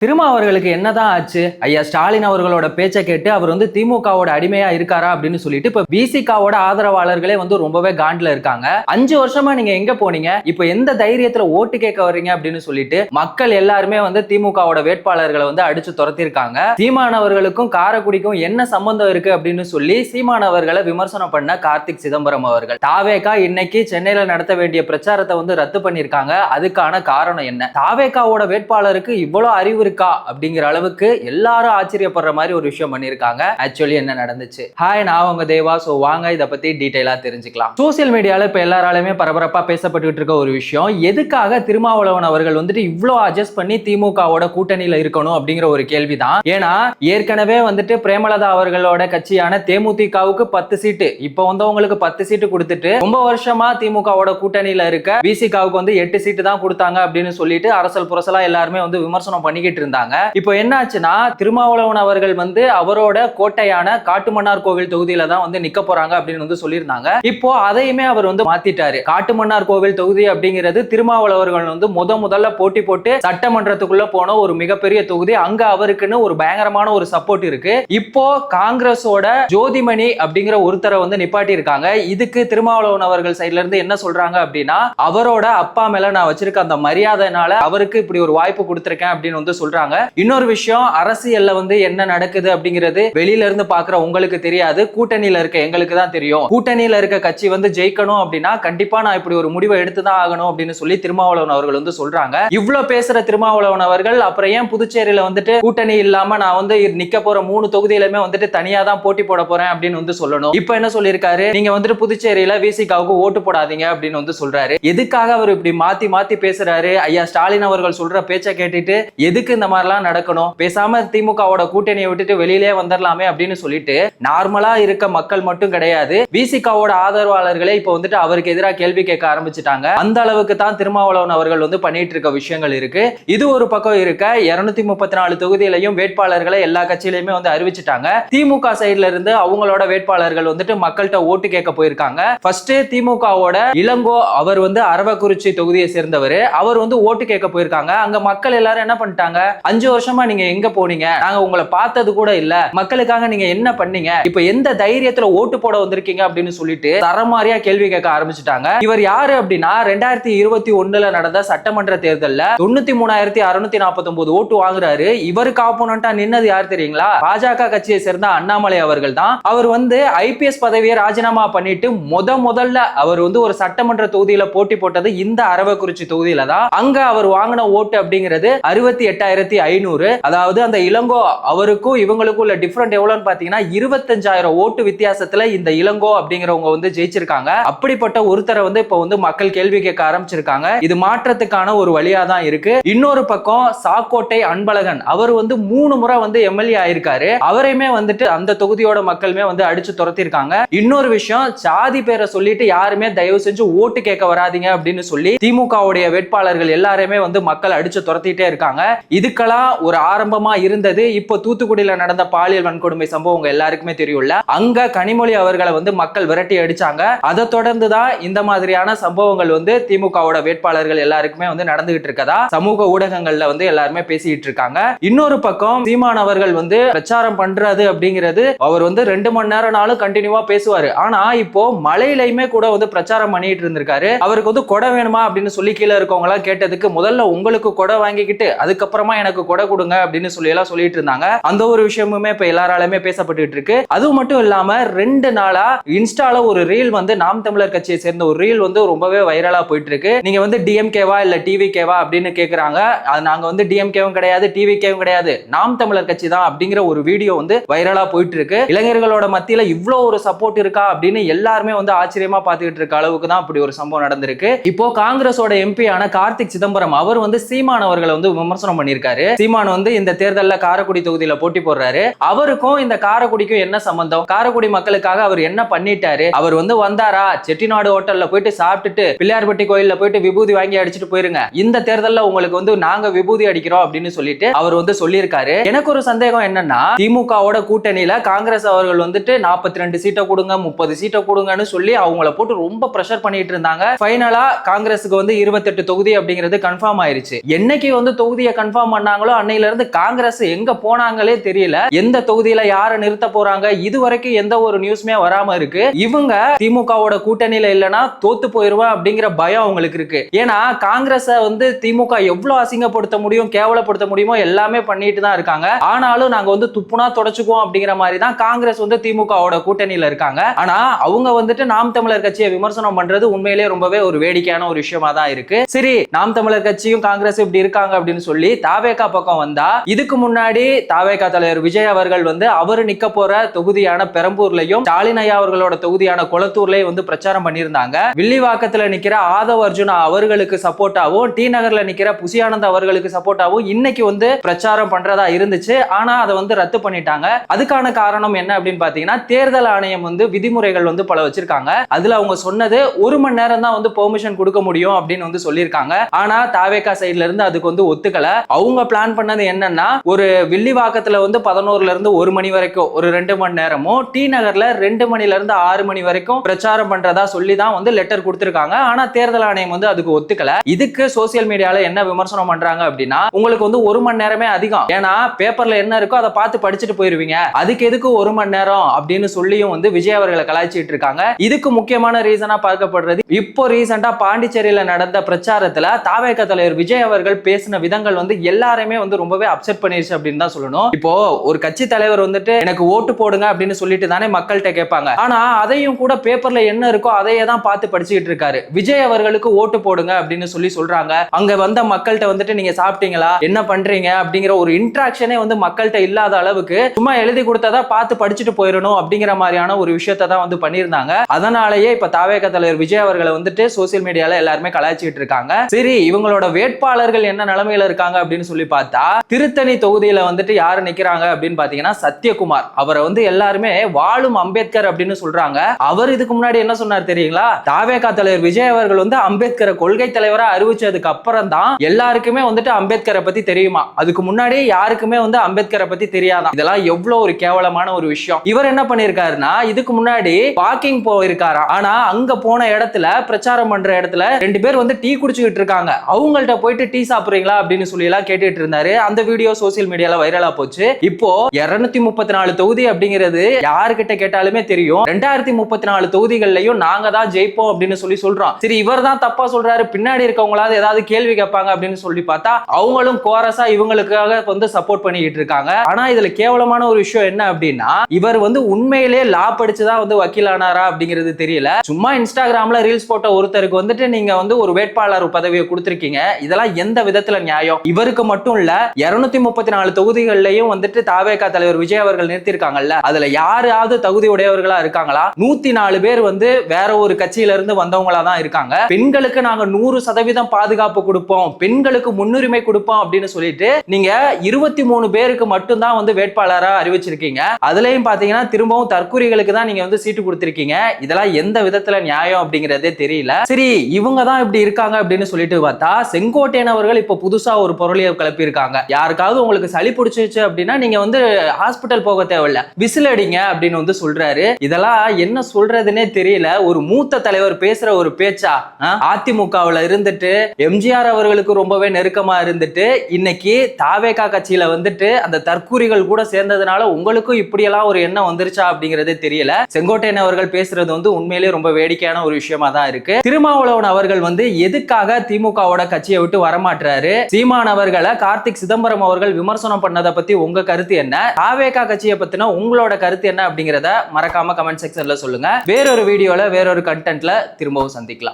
திருமாவர்களுக்கு என்னதான் ஆச்சு? ஐயா ஸ்டாலின் அவர்களோட பேச்சை கேட்டு அவர் திமுகவோட அடிமையா இருக்காரா அப்படின்னு சொல்லிட்டு இப்ப விசிகாவோட ஆதரவாளர்களே ரொம்பவே காண்ட்ல இருக்காங்க. 5 வருஷமா நீங்க எங்க போனீங்க? இப்ப எந்த தைரியத்துல ஓட்டு கேட்க வர்றீங்க அப்படின்னு சொல்லிட்டு மக்கள் எல்லாருமே திமுகவோட வேட்பாளர்களை அடிச்சு துரத்திருக்காங்க. சீமான் அவர்களுக்கும் காரைக்குடிக்கும் என்ன சம்பந்தம் இருக்கு அப்படின்னு சொல்லி சீமான் அவர்களை விமர்சனம் பண்ண கார்த்திக் சிதம்பரம் அவர்கள் தாவேகா இன்னைக்கு சென்னையில நடத்த வேண்டிய பிரச்சாரத்தை ரத்து பண்ணிருக்காங்க. அதுக்கான காரணம் என்ன? தாவேகாவோட வேட்பாளருக்கு இவ்வளவு அறிவு இருக்கா அப்படிங்கிற அளவுக்கு எல்லாரும் ஆச்சரியப்படுற மாதிரி ஒரு விஷயம் பண்ணிருக்காங்க. ஆக்சுவலி என்ன நடந்துச்சு? ஹாய், நான் உங்க தேவா. சோ வாங்க இத பத்தி டீடைலா தெரிஞ்சுக்கலாம். சோசியல் மீடியால இப்ப எல்லாராலுமே பரபரப்பா பேசப்பட்டு இருக்க ஒரு விஷயம், எதுக்காக திருமாவளவன் அவர்கள் இவ்ளோ அட்ஜஸ்ட் பண்ணி திமுகவோட கூட்டணியில இருக்கணும் அப்படிங்கிற ஒரு கேள்விதான். ஏன்னா ஏற்கனவே பிரேமலதா அவர்களோட கட்சியான தேமுதிகவுக்கு 10 சீட்டு, இப்ப வந்தவங்களுக்கு 10 சீட்டு கொடுத்துட்டு ரொம்ப வருஷமா திமுகவோட கூட்டணியில இருக்க விசிகாவுக்கு 8 சீட்டு தான் கொடுத்தாங்க அப்படின்னு சொல்லிட்டு அரசல் புரசலா எல்லாருமே விமர்சனம் பண்ணிக்கிட்டு இருந்தாங்க. இப்போ என்ன ஆச்சுன்னா, திருமாவளவன் அவர்கள் அவரோட கோட்டையான காட்டுமன்னார் கோவில் தொகுதியில தான் நிக்க போறாங்க அப்படின்னு சொல்லியிருந்தாங்க. இப்போ அதையுமே அவர் மாத்திட்டாரு. காட்டுமன்னார் கோவில் தொகுதி அப்படிங்கிறது திருமாவளவர்கள் முதல்ல போட்டி போட்டு சட்டமன்றத்துக்குள்ள போன ஒரு மிகப்பெரிய தொகுதி. அங்க அவருக்குன்னு ஒரு பயங்கரமான ஒரு சப்போர்ட் இருக்கு. இப்போ காங்கிரஸோட ஜோதிமணி அப்படிங்கிற ஒருத்தரை நிப்பாட்டி இருக்காங்க. இதுக்கு திருமாவளவன் அவர்கள் சைட்ல இருந்து என்ன சொல்றாங்க அப்படின்னா, அவரோட அப்பா மேல நான் வச்சிருக்க அந்த மரியாதைனால அவருக்கு இப்படி ஒரு வாய்ப்பு கொடுத்திருக்கேன் அப்படின்னு சொல்றாங்க. இன்னொரு விஷயம், அரசியல்ல என்ன நடக்குது அப்படிங்கிறது வெளியில இருந்து பாக்குற உங்களுக்கு தெரியாது, கூட்டணியில இருக்க எங்களுக்கு தான் தெரியும். கூட்டணியில இருக்க கட்சி ஜெயிக்கணும் அப்படின்னா கண்டிப்பா நான் இப்படி ஒரு முடிவை எடுத்துதான் ஆகணும் அப்படின்னு சொல்லி திருமாவளவன் அவர்கள் சொல்றாங்க. இவ்வளவு பேசுற திருமாவளவன் அவர்கள் அப்புறம் ஏன் புதுச்சேரியில கூட்டணி இல்லாம நான் நிக்க போற 3 தொகுதியிலுமே தனியா தான் போட்டி போட போறேன் அப்படின்னு சொல்லணும். இப்ப என்ன சொல்லிருக்காரு, நீங்க புதுச்சேரியில விசிகாவுக்கு ஓட்டு போடாதீங்க அப்படின்னு சொல்றாரு. எதுக்காக அவர் இப்படி மாத்தி மாத்தி பேசுறாரு? ஐயா ஸ்டாலின் அவர்கள் சொல்ற பேச்சை கேட்டுட்டு எதுக்கு இந்த மாதிரிலாம் நடக்கணும்? பேசாம திமுகவோட கூட்டணியை விட்டுட்டு வெளியிலே வந்துடலாமே அப்படின்னு சொல்லிட்டு நார்மலா இருக்க மக்கள் மட்டும் கிடையாது, விசிகாவோட ஆதரவாளர்களே இப்ப அவருக்கு எதிராக கேள்வி கேட்க ஆரம்பிச்சுட்டாங்க. அந்த அளவுக்கு தான் திருமாவளவன் அவர்கள் பண்ணிட்டு இருக்க விஷயங்கள் இருக்கு. இது ஒரு பக்கம் இருக்க, 234 தொகுதியிலையும் வேட்பாளர்களை எல்லா கட்சியிலுமே அறிவிச்சுட்டாங்க. திமுக சைட்ல இருந்து அவங்களோட வேட்பாளர்கள் மக்கள்கிட்ட ஓட்டு கேட்க போயிருக்காங்க. ஃபர்ஸ்ட் திமுகவோட இளங்கோ அவர் அரவக்குறிச்சி தொகுதியை சேர்ந்தவர், அவர் ஓட்டு கேட்க போயிருக்காங்க. அங்க மக்கள் எல்லாரும் என்ன பண்ணிட்டாங்க, 5 வருஷமா நீங்க எங்க போனீங்க? நாங்க உங்களை பார்த்தது கூட இல்ல, மக்களுக்காக நீங்க என்ன பண்ணீங்க? இப்ப எந்த தைரியத்துல ஓட்டு போட வந்திருக்கீங்க அப்படின்னு சொல்லிட்டு தரமாரியா கேள்வி கேட்க ஆரம்பிச்சுட்டாங்க. இவர் யாரு அப்படின்னா, 2021ல நடந்த சட்டமன்ற தேர்தல்ல 93,649 ஓட்டு வாங்குறாரு. இவருக்கு ஆப்போனண்டா நின்னது யார் தெரியுங்களா? பாஜக கட்சியை சேர்ந்த அண்ணாமலை அவர்கள் தான். அவர் ஐபிஎஸ் பதவியை ராஜினாமா பண்ணிட்டு முதல்ல அவர் ஒரு சட்டமன்ற தொகுதியில போட்டி போட்டது இந்த அரவக்குறிச்சி தொகுதியில தான். அங்க அவர் வாங்கின ஓட்டு அப்படிங்கிறது 68,500. அதாவது அந்த இளங்கோ அவருக்கும் இவங்களுக்கும் உள்ள டிஃபரண்ட் எவ்வளவுன்னு பாத்தீங்கன்னா 25,000 ஓட்டு வித்தியாசத்துல இந்த இளங்கோ அப்படிங்கிறவங்க ஜெயிச்சிருக்காங்க. அப்படிப்பட்ட ஒருத்தரை இப்ப மக்கள் கேள்வி கேட்க ஆரம்பிச்சிருக்காங்க. இது மாற்றத்துக்கான ஒரு வழியா தான் இருக்கு. இன்னொரு பக்கம் சாக்கோட்டை அன்பழகன் அவர் 3 முறை எம்எல்ஏ ஆயிருக்காரு. அவரையுமே அந்த தொகுதியோட மக்களுமே அடிச்சு துரத்திருக்காங்க. இன்னொரு விஷயம், சாதி பேரை சொல்லிட்டு யாருமே தயவு செஞ்சு ஓட்டு கேட்க வராதீங்க அப்படின்னு சொல்லி திமுகவுடைய வேட்பாளர்கள் எல்லாருமே மக்கள் அடிச்சு துரத்திட்டே இருக்காங்க. இதுக்கெல்லாம் ஒரு ஆரம்பமா இருந்தது இப்போ தூத்துக்குடியில நடந்த பாலியல் வன்கொடுமை சம்பவம் எல்லாருக்குமே தெரியும்ல. அங்க கனிமொழி அவர்களை மக்கள் விரட்டி அடிச்சாங்க. அதை தொடர்ந்து தான் இந்த மாதிரியான சம்பவங்கள் திமுகவோட வேட்பாளர்கள் எல்லாருக்குமே நடந்துகிட்டு இருக்கதா சமூக ஊடகங்கள்ல எல்லாருமே பேசிட்டு இருக்காங்க. இன்னொரு பக்கம் சீமான் அவர்கள் பிரச்சாரம் பண்றது அப்படிங்கிறது அவர் 2 மணி நேரம்னாலும் கண்டினியூவா பேசுவாரு. ஆனா இப்போ மழையிலையுமே கூட பிரச்சாரம் பண்ணிட்டு இருந்திருக்காரு. அவருக்கு கொடை வேணுமா அப்படின்னு சொல்லி கீழே இருக்கவங்க எல்லாம் கேட்டதுக்கு, முதல்ல உங்களுக்கு கொடை வாங்கிக்கிட்டு அதுக்கப்புறமா எனக்கு கொடை கொடுங்க அப்படின்னு சொல்லி எல்லாம் சொல்லிட்டு இருந்தாங்க. அந்த ஒரு விஷயமுமே இப்ப எல்லாராலுமே பேசப்பட்டு இருக்கு. அது மட்டும் இல்லாம 2 நாளா இன்ஸ்டால ஒரு ரீல் நாம் தமிழர் கட்சியை சேர்ந்த ஒரு ரீல் ரொம்பவே வைரலா போயிட்டு இருக்கு. நீங்க டிஎம்கேவா இல்ல டிவிகேவா அப்படின்னு கேக்குறாங்க. அது நாங்க டிஎம்கேவும் கிடையாது டிவிகேவும் கிடையாது, நாம் தமிழர் கட்சி தான் அப்படிங்கிற ஒரு வீடியோ வைரலா போயிட்டு இருக்கு. இளைஞர்களோட மத்தியில இவ்வளவு ஒரு சப்போர்ட் இருக்கா அப்படின்னு எல்லாருமே ஆச்சரியமா பாத்துக்கிட்டு இருக்க அளவுக்கு தான் அப்படி ஒரு சம்பவம் நடந்திருக்கு. இப்போ காங்கிரஸோட எம்பி ஆன கார்த்திக் சிதம்பரம் அவர் சீமான் அவர்களை விமர்சனம் பண்ணியிருக்காரு. சீமான் இந்த தேர்தல்ல காரைக்குடி தொகுதியில போட்டி போடுறாரு. அவருக்கும் இந்த காரைக்குடிக்கும் என்ன சம்பந்தம்? காரைக்குடி மக்களுக்காக அவர் என்ன பண்ணிட்டாரு? அவர் வந்தாரா, செட்டிநாடு ஹோட்டல்ல போயிட்டு சாப்பிட்டுட்டு பிள்ளையார்பட்டி கோயில்ல போயிட்டு விபூதி வாங்கி அடிச்சுட்டு போயிருங்க, இந்த தேர்தல்ல உங்களுக்கு நாங்க விபூதி அடிக்கிறோம் அப்படின்னு சொல்லிட்டு அவர் சொல்லியிருக்காரு. எனக்கு ஒரு சந்தேகம் என்னன்னா, திமுகவோட கூட்டணியில காங்கிரஸ் அவர்கள் 42 சீட்டை கொடுங்க 30 சீட்டை கொடுங்கன்னு சொல்லி அவங்கள போட்டு ரொம்ப பிரஷர் பண்ணிட்டு இருந்தாங்க. ஃபைனலா காங்கிரஸுக்கு 28 தொகுதி அப்படிங்கிறது கன்ஃபார்ம் ஆயிருச்சு. என்னைக்கு தொகுதியை கன்ஃபார்ம் அறிமுகம் பண்ணாங்களோ அன்னையில இருந்து காங்கிரஸ் எங்க போனாங்களே தெரியல. எந்த தொகுதியில யாரை நிறுத்த போறாங்க இதுவரைக்கும் எந்த ஒரு நியூஸ்மே வராம இருக்கு. இவங்க திமுகவோட கூட்டணியில இல்லனா தோத்து போயிருவா அப்படிங்கிற பயம் அவங்களுக்கு இருக்கு. ஏன்னா காங்கிரஸ வந்து திமுக எவ்வளவு அசிங்கப்படுத்த முடியும், கேவலப்படுத்த முடியுமோ எல்லாமே பண்ணிட்டு தான் இருக்காங்க. ஆனாலும் நாங்க வந்து துப்புனா தொடச்சுக்குவோம் அப்படிங்கிற மாதிரி தான் காங்கிரஸ் வந்து திமுகவோட கூட்டணியில இருக்காங்க. ஆனா அவங்க வந்துட்டு நாம் தமிழர் கட்சியை விமர்சனம் பண்றது உண்மையிலேயே ரொம்பவே ஒரு வேடிக்கையான ஒரு விஷயமா தான் இருக்கு. சரி, நாம் தமிழர் கட்சியும் காங்கிரஸ் இப்படி இருக்காங்க அப்படின்னு சொல்லி தாவேகா பக்கம் வந்தா, இதுக்கு முன்னாடி தாவேகா தலைவர் விஜய் அவர்கள் வந்து அவரு நிக்க போற தொகுதியான பெரம்பூர்லயும் ஸ்டாலின் ஐயா அவர்களோட தொகுதியான கொளத்தூர்லயும் வந்து பிரச்சாரம் பண்ணியிருந்தாங்க. வில்லிவாக்கத்துல நிக்கிற ஆதவ் அர்ஜுனா அவர்களுக்கு சப்போர்ட்டாவும் டி நகர்ல நிக்கிற புசியானந்த் அவர்களுக்கு சப்போர்ட்டாவும் இன்னைக்கு வந்து பிரச்சாரம் பண்றதா இருந்துச்சு. ஆனா அதை வந்து ரத்து பண்ணிட்டாங்க. அதுக்கான காரணம் என்ன அப்படின்னு பாத்தீங்கன்னா, தேர்தல் ஆணையம் வந்து விதிமுறைகள் வந்து பல வச்சிருக்காங்க. அதுல அவங்க சொன்னது 1 மணி நேரம் தான் வந்து பெர்மிஷன் கொடுக்க முடியும் அப்படின்னு வந்து சொல்லியிருக்காங்க. ஆனா தாவேகா சைடுல இருந்து அதுக்கு வந்து ஒத்துக்கல. அவங்க பிளான் பண்ணது என்னன்னா, ஒரு வில்லிவாக்கத்துல வந்து 11ல இருந்து 1 மணி வரைக்கும் ஒரு 2 மணி நேரமும், டி நகர்ல 2 மணில இருந்து 6 மணி வரைக்கும் பிரச்சாரம் பண்றதா சொல்லி தான் வந்து லெட்டர் கொடுத்திருக்காங்க. ஆனா தேர்தல் ஆணையம் வந்து அதுக்கு ஒத்துக்கல. இதுக்கு சோசியல் மீடியால என்ன விமர்சனம் பண்றாங்க அப்படின்னா, உங்களுக்கு வந்து 1 மணி நேரமே அதிகம், ஏன்னா பேப்பர்ல என்ன இருக்கோ அதை பார்த்து படிச்சுட்டு போயிருவீங்க, அதுக்கு எதுக்கு 1 மணி நேரம் அப்படின்னு சொல்லியும் வந்து விஜய் அவர்களை கலாய்ச்சிட்டு இருக்காங்க. இதுக்கு முக்கியமான ரீசனா பார்க்கப்படுறது, இப்போ ரீசெண்டா பாண்டிச்சேரியில நடந்த பிரச்சாரத்துல தாவேகா தலைவர் விஜய் அவர்கள் பேசின விதங்கள் வந்து எல்லாருமே வந்து ரொம்பவே அப்செட் பண்ணிருச்சு அப்படின்னு தான் சொல்லணும். இப்போ ஒரு கட்சி தலைவர் வந்துட்டு எனக்கு ஓட்டு போடுங்க அப்படின்னு சொல்லிட்டு தானே மக்கள்கிட்ட கேட்பாங்க. ஆனா அதையும் கூட பேப்பர்ல என்ன இருக்கோ அதையே தான் பார்த்து படிச்சுட்டு இருக்காரு. விஜய் அவர்களுக்கு ஓட்டு போடுங்க அப்படின்னு சொல்லி சொல்றாங்க. அங்க வந்த மக்கள்கிட்ட வந்துட்டு நீங்க சாப்பிட்டீங்களா, என்ன பண்றீங்க அப்படிங்கிற ஒரு இன்ட்ராக்ஷனே வந்து மக்கள்கிட்ட இல்லாத அளவுக்கு சும்மா எழுதி கொடுத்ததா பார்த்து படிச்சுட்டு போயிடணும் அப்படிங்கிற மாதிரியான ஒரு விஷயத்தை தான் வந்து பண்ணியிருந்தாங்க. அதனாலேயே இப்ப தாவேகா தலைவர் விஜய் அவர்களை வந்துட்டு சோசியல் மீடியால எல்லாருமே கலாய்ச்சிட்டு இருக்காங்க. சரி, இவங்களோட வேட்பாளர்கள் என்ன நிலைமையில இருக்காங்க அப்படின்னு சொல்லி பார்த்தா, திருத்தணி தொகுதியில வந்துட்டு யாரு நிக்கிறாங்க அப்படின்னு பாத்தீங்கன்னா சத்யகுமார். அவரை வந்து எல்லாருமே வாழும் அம்பேத்கர் அப்படின்னு சொல்றாங்க. அவர் இதுக்கு முன்னாடி என்ன சொன்னார் தெரியுங்களா, தாவேகா தலைவர் விஜய் அவர்கள் வந்து அம்பேத்கரை கொள்கை தலைவரா அறிவிச்சதுக்கு அப்புறம் தான் எல்லாருக்குமே வந்துட்டு அம்பேத்கரை பத்தி தெரியுமா, அதுக்கு முன்னாடி யாருக்குமே வந்து அம்பேத்கரை பத்தி தெரியாதான். இதெல்லாம் எவ்வளவு ஒரு கேவலமான ஒரு விஷயம். இவர் என்ன பண்ணிருக்காருன்னா, இதுக்கு முன்னாடி வாக்கிங் போயிருக்காரா, ஆனா அங்க போன இடத்துல பிரச்சாரம் பண்ற இடத்துல 2 பேர் வந்து டீ குடிச்சுக்கிட்டு இருக்காங்க. அவங்கள்ட்ட போயிட்டு டீ சாப்பிடுறீங்களா அப்படின்னு சொல்லி எல்லாம் கேட்டுட்டு இருந்தாரு. அந்த வீடியோ சோசியல் மீடியால வைரலா போச்சு. இப்போ 234 தொகுதி அப்படிங்கிறது யாருக்கிட்ட கேட்டாலுமே தெரியும். 2034 தொகுதிகள்லயும் நாங்க தான் ஜெயிப்போம் அப்படின்னு சொல்லி சொல்றோம். சரி, இவர் தான் தப்பா சொல்றாரு, பின்னாடி இருக்கவங்களாவது ஏதாவது கேள்வி கேட்பாங்க அப்படின்னு சொல்லி பார்த்தா அவங்களும் கோரஸா இவங்களுக்காக வந்து சப்போர்ட் பண்ணிட்டு இருக்காங்க. ஆனா இதுல கேவலமான ஒரு விஷயம் என்ன அப்படின்னா, இவர் வந்து உண்மையிலே லா படிச்சுதான் வந்து வக்கீலானாரா அப்படிங்கிறது தெரியல. சும்மா இன்ஸ்டாகிராம்ல ரீல்ஸ் போட்ட ஒருத்தருக்கு வந்துட்டு நீங்க வந்து ஒரு வேட்பாளர் பதவியை கொடுத்திருக்கீங்க. இதெல்லாம் எந்த விதத்துல நியாயம்? இவருக்கு மட்டும் இல்ல, 234 தொகுதிகள்லயும் வந்துட்டு தாவேகா தலைவர் விஜய் அவர்கள் நிறுத்திருக்காங்கல்ல, அதுல யாராவது தகுதி உடையவர்களா இருக்காங்களா? 104 பேர் வந்து வேற ஒரு கட்சியில இருந்து வந்தவங்களா தான் இருக்காங்க. பெண்களுக்கு நாங்க 100% பாதுகாப்பு கொடுப்போம், பெண்களுக்கு முன்னுரிமை கொடுப்போம் அப்படின்னு சொல்லிட்டு நீங்க 23 பேருக்கு மட்டும் தான் வந்து வேட்பாளரா அறிவிச்சிருக்கீங்க. அதுலயும் பாத்தீங்கன்னா திரும்பவும் தற்கூரிகளுக்கு தான் நீங்க வந்து சீட்டு கொடுத்திருக்கீங்க. இதெல்லாம் எந்த விதத்துல நியாயம் அப்படிங்கறதே தெரியல. சரி, இவங்க தான் இப்படி இருக்காங்க அப்படின்னு சொல்லிட்டு பார்த்தா, செங்கோட்டையன் அவர்கள் இப்ப புதுசா ஒரு பொருளியை கிளப்பி இருக்காங்க. யாருக்காவது உங்களுக்கு சளி பிடிச்சிருச்சு அப்படின்னா நீங்க வந்து ஹாஸ்பிட்டல் போக தேவையில்ல, விசில் அடிங்க அப்படின்னு வந்து சொல்றாரு. இதெல்லாம் என்ன சொல்றதுன்னே தெரியல. ஒரு மூத்த தலைவர் பேசுற ஒரு பேச்சா? அதிமுகவுல இருந்துட்டு எம்ஜிஆர் அவர்களுக்கு ரொம்பவே நெருக்கமா இருந்துட்டு இன்னைக்கு தாவேகா கட்சியில வந்துட்டு அந்த தற்கூரிகள் கூட சேர்ந்ததுனால உங்களுக்கும் இப்படியெல்லாம் ஒரு எண்ணம் வந்துருச்சா அப்படிங்கறதே தெரியல. செங்கோட்டையன் அவர்கள் பேசுறது வந்து உண்மையிலேயே ரொம்ப வேடிக்கையான ஒரு விஷயமா தான் இருக்கு. திருமாவளவன் அவர்கள் வந்து எதுக்காக திமுகவோட கட்சியை விட்டு வரமாட்டாரு? சீமான் அவர்களை கார்த்திக் சிதம்பரம் அவர்கள் விமர்சனம் பண்ணதை பத்தி உங்க கருத்து என்ன? தாவேகா கட்சியை பத்தின உங்களோட கருத்து என்ன அப்படிங்கறத மறக்காம கமெண்ட் செக்ஷன்ல சொல்லுங்க. வேறொரு வீடியோல வேறொரு கண்டென்ட்ல திரும்பவும் சந்திக்கலாம்.